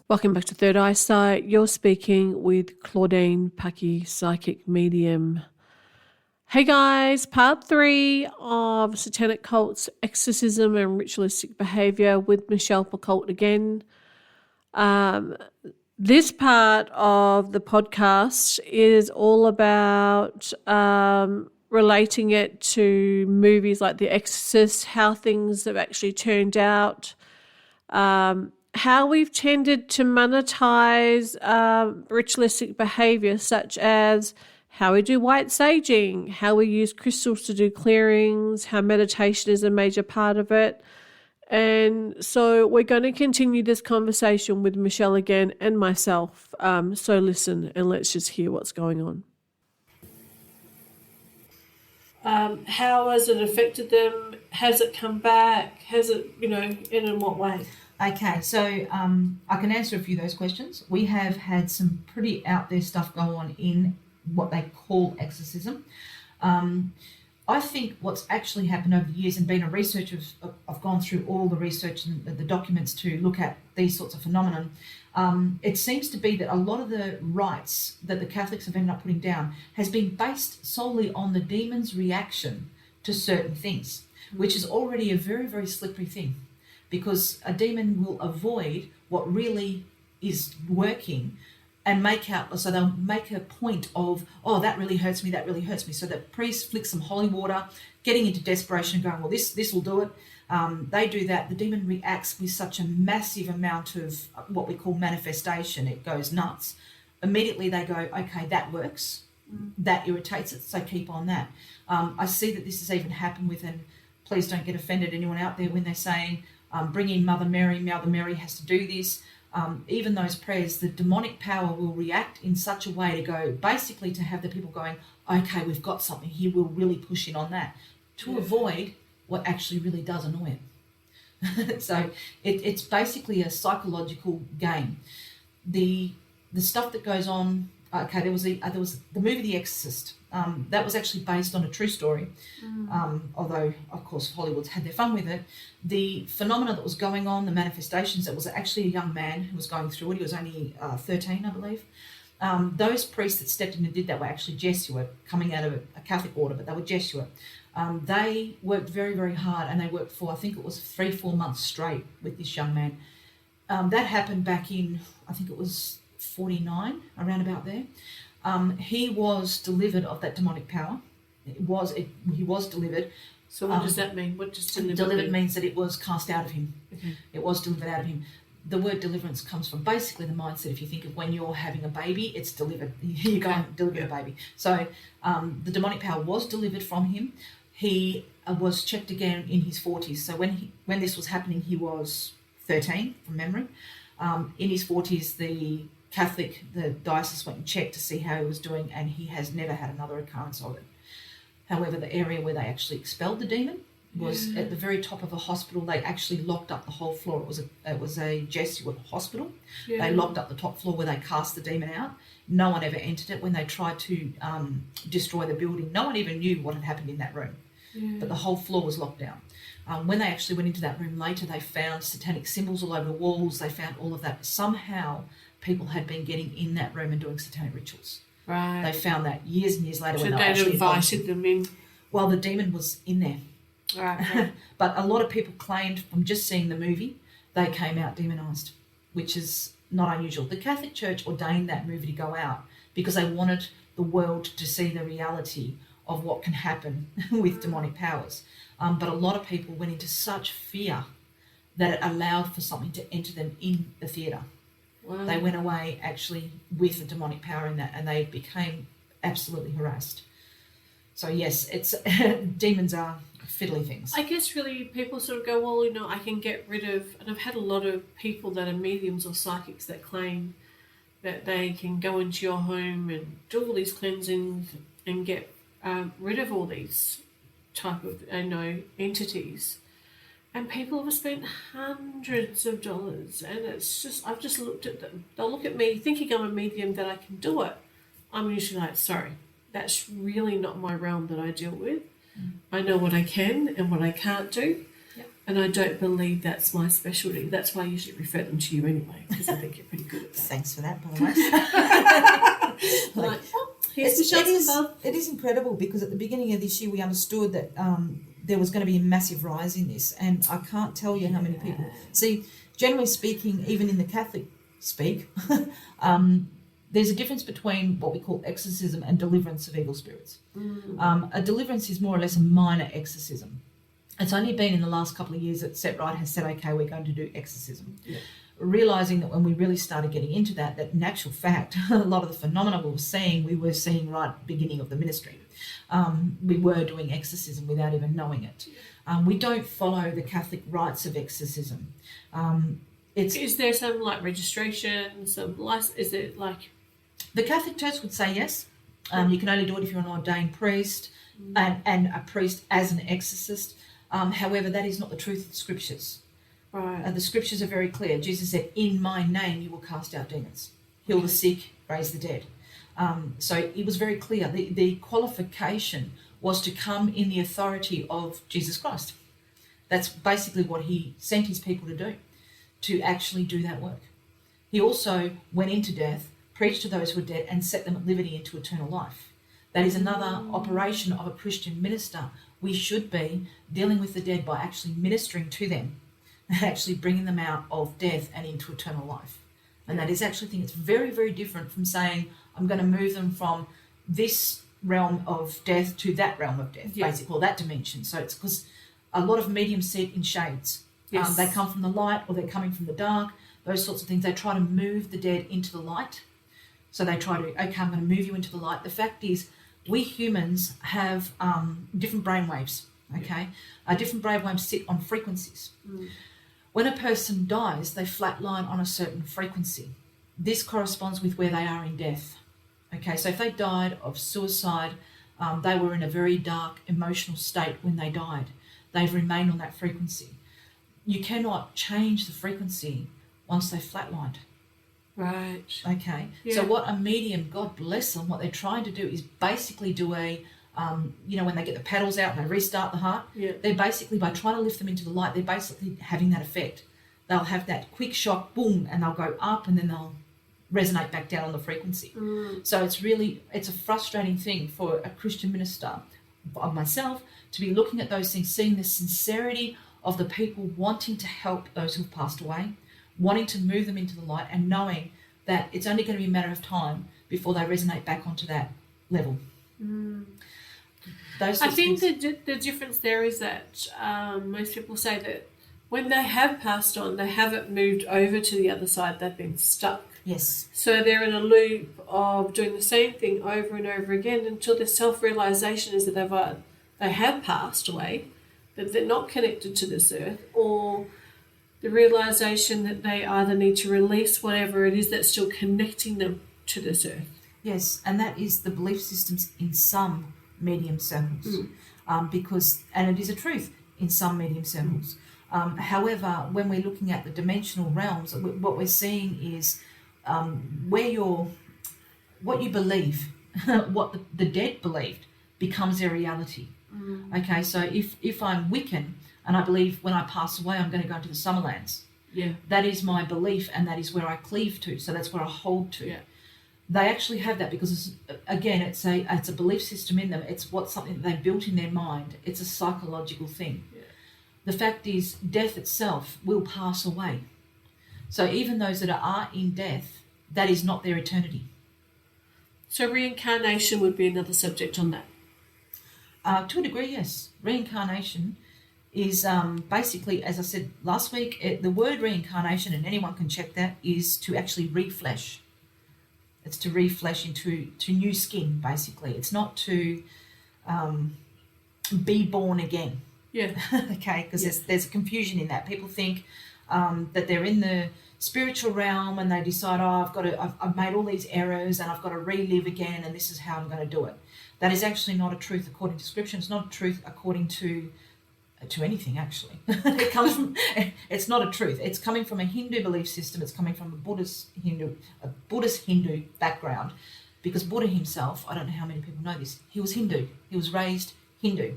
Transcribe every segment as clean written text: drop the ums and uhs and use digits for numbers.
Welcome back to Third Eyesight. You're speaking with Claudine Paki, psychic medium. Hey guys, part 3 of Satanic Cults, Exorcism and Ritualistic Behaviour with Michelle Picoult again. This part of the podcast is all about relating it to movies like The Exorcist, how things have actually turned out, how we've tended to monetize ritualistic behavior, such as how we do white saging, how we use crystals to do clearings, how meditation is a major part of it. And so we're going to continue this conversation with Michelle again and myself. So listen and let's just hear what's going on. How has it affected them? Has it come back? Has it, in what way? Okay, so I can answer a few of those questions. We have had some pretty out there stuff go on in what they call exorcism. I think what's actually happened over the years, and being a researcher, I've gone through all the research and the documents to look at these sorts of phenomenon. It seems to be that a lot of the rites that the Catholics have ended up putting down has been based solely on the demon's reaction to certain things, which is already a very, very slippery thing, because a demon will avoid what really is working and they'll make a point of, oh, that really hurts me, that really hurts me. So the priest flicks some holy water, getting into desperation, going, well, this will do it. They do that. The demon reacts with such a massive amount of what we call manifestation. It goes nuts. Immediately they go, okay, that works. That irritates it, so keep on that. I see that this has even happened with, and please don't get offended, anyone out there, when they're saying, bring in Mother Mary has to do this. Even those prayers, the demonic power will react in such a way to go, basically to have the people going, okay, we've got something here, we'll really push in on that, to avoid what actually really does annoy it. So it's basically a psychological game. The stuff that goes on, okay, there was the movie The Exorcist. That was actually based on a true story, although, of course, Hollywood's had their fun with it. The phenomena that was going on, the manifestations, it was actually a young man who was going through it. He was only 13, I believe. Those priests that stepped in and did that were actually Jesuit, coming out of a Catholic order, but they were Jesuit. They worked very, very hard, and they worked for, I think it was 3-4 months straight with this young man. That happened back in, I think it was 49, around about there. He was delivered of that demonic power. He was delivered. So what does that mean? What does delivered mean? Delivered means that it was cast out of him. Okay. It was delivered out of him. The word deliverance comes from basically the mindset, if you think of when you're having a baby, it's delivered. You go and deliver the baby. So the demonic power was delivered from him. He was checked again in his 40s. So when this was happening, he was 13 from memory. In his 40s, the diocese went and checked to see how he was doing, and he has never had another occurrence of it. However, the area where they actually expelled the demon was at the very top of a hospital. They actually locked up the whole floor. It was a Jesuit hospital. Yeah. They locked up the top floor where they cast the demon out. No one ever entered it. When they tried to destroy the building, no one even knew what had happened in that room. Yeah. But the whole floor was locked down. When they actually went into that room later, they found satanic symbols all over the walls. They found all of that. Somehow people had been getting in that room and doing satanic rituals. Right. They found that years and years later. So when they actually invited them in. Well, the demon was in there. Right. But a lot of people claimed from just seeing the movie, they came out demonized, which is not unusual. The Catholic Church ordained that movie to go out because they wanted the world to see the reality of what can happen with demonic powers. But a lot of people went into such fear that it allowed for something to enter them in the theatre. Wow. They went away actually with the demonic power in that, and they became absolutely harassed. So yes, it's demons are fiddly things. I guess really people sort of go, well, I can get rid of, and I've had a lot of people that are mediums or psychics that claim that they can go into your home and do all these cleansings and get rid of all these type of entities. And people have spent hundreds of dollars, and it's just, I've just looked at them. They'll look at me thinking I'm a medium, that I can do it. I'm usually like, sorry, that's really not my realm that I deal with. I know what I can and what I can't do. Yep. And I don't believe that's my specialty. That's why I usually refer them to you anyway, because I think you're pretty good at that. Thanks for that, by the way. It is incredible, because at the beginning of this year we understood that there was going to be a massive rise in this, and I can't tell you how many people. See, generally speaking, even in the Catholic speak, there's a difference between what we call exorcism and deliverance of evil spirits. A deliverance is more or less a minor exorcism. It's only been in the last couple of years that Set Right has said, okay, we're going to do exorcism. Yeah. Realising that when we really started getting into that in actual fact, a lot of the phenomena we were seeing right at the beginning of the ministry. We were doing exorcism without even knowing it. We don't follow the Catholic rites of exorcism. Is there some like registration, some license? Is it like... The Catholic Church would say yes. You can only do it if you're an ordained priest and a priest as an exorcist. However, that is not the truth of the scriptures. Right. The scriptures are very clear. Jesus said, in my name you will cast out demons, heal the sick, raise the dead. So it was very clear. The qualification was to come in the authority of Jesus Christ. That's basically what he sent his people to do, to actually do that work. He also went into death, preached to those who were dead, and set them at liberty into eternal life. That is another operation of a Christian minister. We should be dealing with the dead by actually ministering to them and actually bringing them out of death and into eternal life. And that is actually, I think it's very, very different from saying, I'm going to move them from this realm of death to that realm of death, basically, or that dimension. So it's because a lot of mediums sit in shades. Yes. They come from the light or they're coming from the dark, those sorts of things. They try to move the dead into the light. So they try to, okay, I'm going to move you into the light. The fact is, we humans have different brainwaves, okay? Different brainwaves sit on frequencies. When a person dies, they flatline on a certain frequency. This corresponds with where they are in death, okay? So if they died of suicide, they were in a very dark emotional state when they died. They've remained on that frequency. You cannot change the frequency once they've flatlined. Right. Okay. Yeah. So what a medium, God bless them, what they're trying to do is basically do a, when they get the paddles out and they restart the heart, they're basically, by trying to lift them into the light, they're basically having that effect. They'll have that quick shock, boom, and they'll go up and then they'll resonate back down on the frequency. So it's a frustrating thing for a Christian minister, of myself, to be looking at those things, seeing the sincerity of the people wanting to help those who've passed away, wanting to move them into the light, and knowing that it's only going to be a matter of time before they resonate back onto that level. I think the difference there is that most people say that when they have passed on, they haven't moved over to the other side, they've been stuck. Yes. So they're in a loop of doing the same thing over and over again until their self-realisation is that they have passed away, that they're not connected to this earth, or the realisation that they either need to release whatever it is that's still connecting them to this earth. Yes, and that is the belief systems in some medium circles, because it is a truth in some medium circles. However, when we're looking at the dimensional realms, what we're seeing is what you believe, what the dead believed, becomes their reality. Okay, so if I'm Wiccan, and I believe when I pass away, I'm going to go into the Summerlands. Yeah. That is my belief, and that is where I cleave to. So that's where I hold to. Yeah. They actually have that because, it's a belief system in them. It's something that they built in their mind. It's a psychological thing. Yeah. The fact is, death itself will pass away. So even those that are in death, that is not their eternity. So reincarnation would be another subject on that? To a degree, yes. Reincarnation is basically, as I said last week, the word reincarnation, and anyone can check that, is to actually reflesh. It's to reflesh into new skin, basically. It's not to be born again. Yeah. Okay, because there's a confusion in that. People think that they're in the spiritual realm and they decide, I've made all these errors and I've got to relive again and this is how I'm going to do it. That is actually not a truth according to Scripture. It's not a truth according to anything, actually. It's not a truth. It's coming from a Hindu belief system. It's coming from a Buddhist Hindu background, because Buddha himself, I don't know how many people know this, he was Hindu. He was raised Hindu.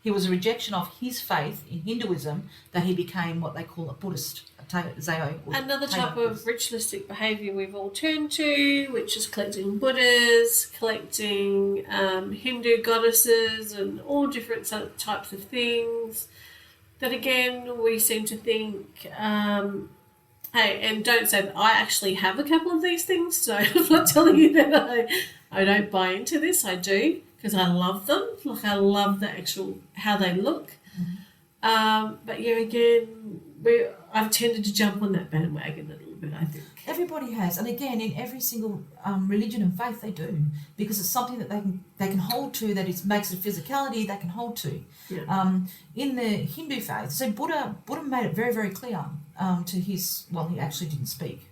He was a rejection of his faith in Hinduism that he became what they call a Buddhist. Another type of ritualistic behaviour we've all turned to, which is collecting Buddhas, collecting Hindu goddesses and all different types of things. That again, we seem to think, hey, and don't say that I actually have a couple of these things, so I'm not telling you that I don't buy into this. I do, because I love them. Like, I love the actual, how they look. Mm-hmm. But yeah, again, I've tended to jump on that bandwagon a little bit, I think. Everybody has, and again, in every single religion and faith, they do, because it's something that they can hold to, that it makes a physicality they can hold to. Yeah. In the Hindu faith, so Buddha made it very, very clear to his, well, he actually didn't speak,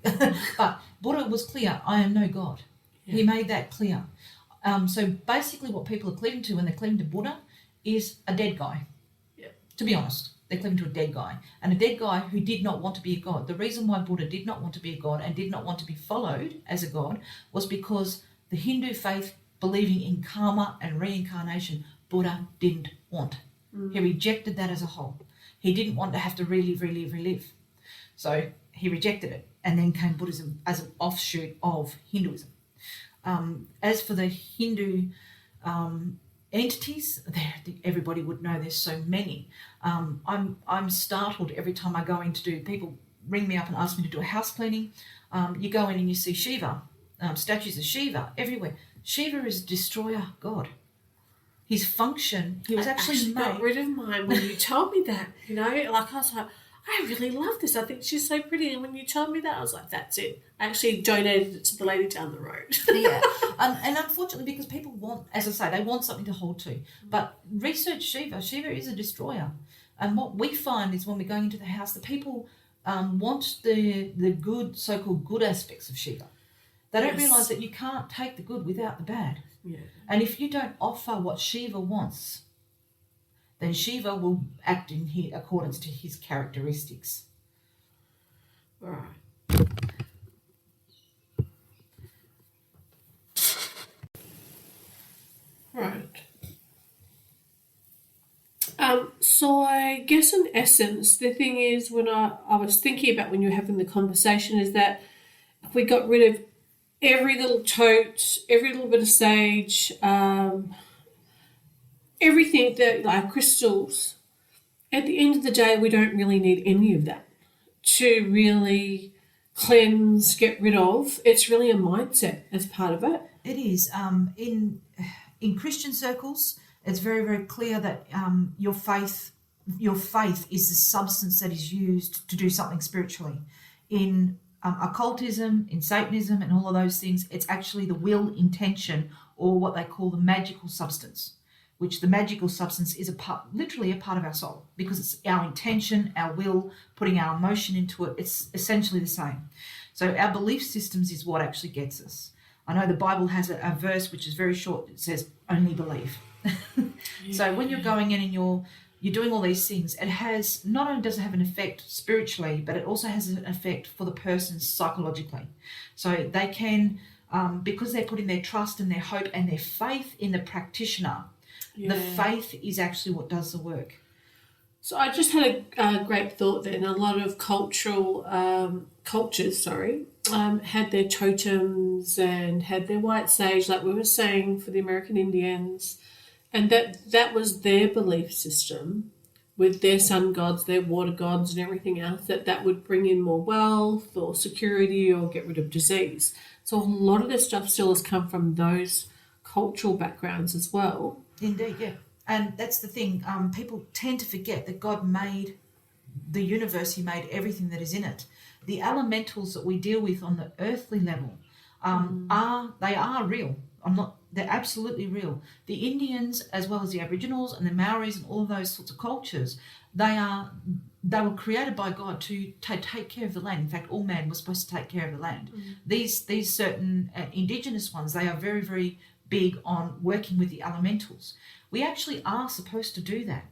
but Buddha was clear, I am no God. Yeah. He made that clear. So basically what people are cleaving to when they're cleaving to Buddha is a dead guy, yeah. To be honest. They cling to a dead guy, and a dead guy who did not want to be a god. The reason why Buddha did not want to be a god and did not want to be followed as a god was because the Hindu faith, believing in karma and reincarnation, Buddha didn't want. He rejected that as a whole. He didn't want to have to relive. So he rejected it, and then came Buddhism as an offshoot of Hinduism. As for the Hindu entities, everybody would know there's so many. I'm startled every time I go in to do, people ring me up and ask me to do a house cleaning. You go in and you see Shiva, statues of Shiva everywhere. Shiva is a destroyer god. His function, he was actually got rid of mine when you told me that, like I was like, I really love this. I think she's so pretty. And when you told me that, I was like, that's it. I actually donated it to the lady down the road. Yeah. And unfortunately, because people want, as I say, they want something to hold to. But research Shiva. Shiva is a destroyer. And what we find is when we're going into the house, the people want the good, so-called good aspects of Shiva. They don't realise that you can't take the good without the bad. Yeah. And if you don't offer what Shiva wants, then Shiva will act in accordance to his characteristics. All right. Right. So I guess in essence, the thing is, when I was thinking about when you were having the conversation, is that if we got rid of every little tote, every little bit of sage, everything that, like crystals, at the end of the day, we don't really need any of that to really cleanse, get rid of. It's really a mindset as part of it. It is. In Christian circles, it's very, very clear that your faith is the substance that is used to do something spiritually. In occultism, in Satanism, and all of those things, it's actually the will, intention, or what they call the magical substance, which the magical substance is literally a part of our soul, because it's our intention, our will, putting our emotion into it. It's essentially the same. So our belief systems is what actually gets us. I know the Bible has a verse which is very short. It says, only believe. Yeah. So when you're going in and you're doing all these things, it has, not only does it have an effect spiritually, but it also has an effect for the person psychologically. So they can, because they're putting their trust and their hope and their faith in the practitioner, the faith is actually what does the work. So I just had a great thought then. A lot of cultures, had their totems and had their white sage, like we were saying, for the American Indians, and that was their belief system with their sun gods, their water gods and everything else, that would bring in more wealth or security or get rid of disease. So a lot of this stuff still has come from those cultural backgrounds as well. Indeed, yeah. And that's the thing. People tend to forget that God made the universe. He made everything that is in it. The elementals that we deal with on the earthly level are real. They're absolutely real. The Indians, as well as the Aboriginals and the Maoris and all of those sorts of cultures, they were created by God to take care of the land. In fact, all man was supposed to take care of the land. These certain indigenous ones, they are very, very big on working with the elementals. We actually are supposed to do that.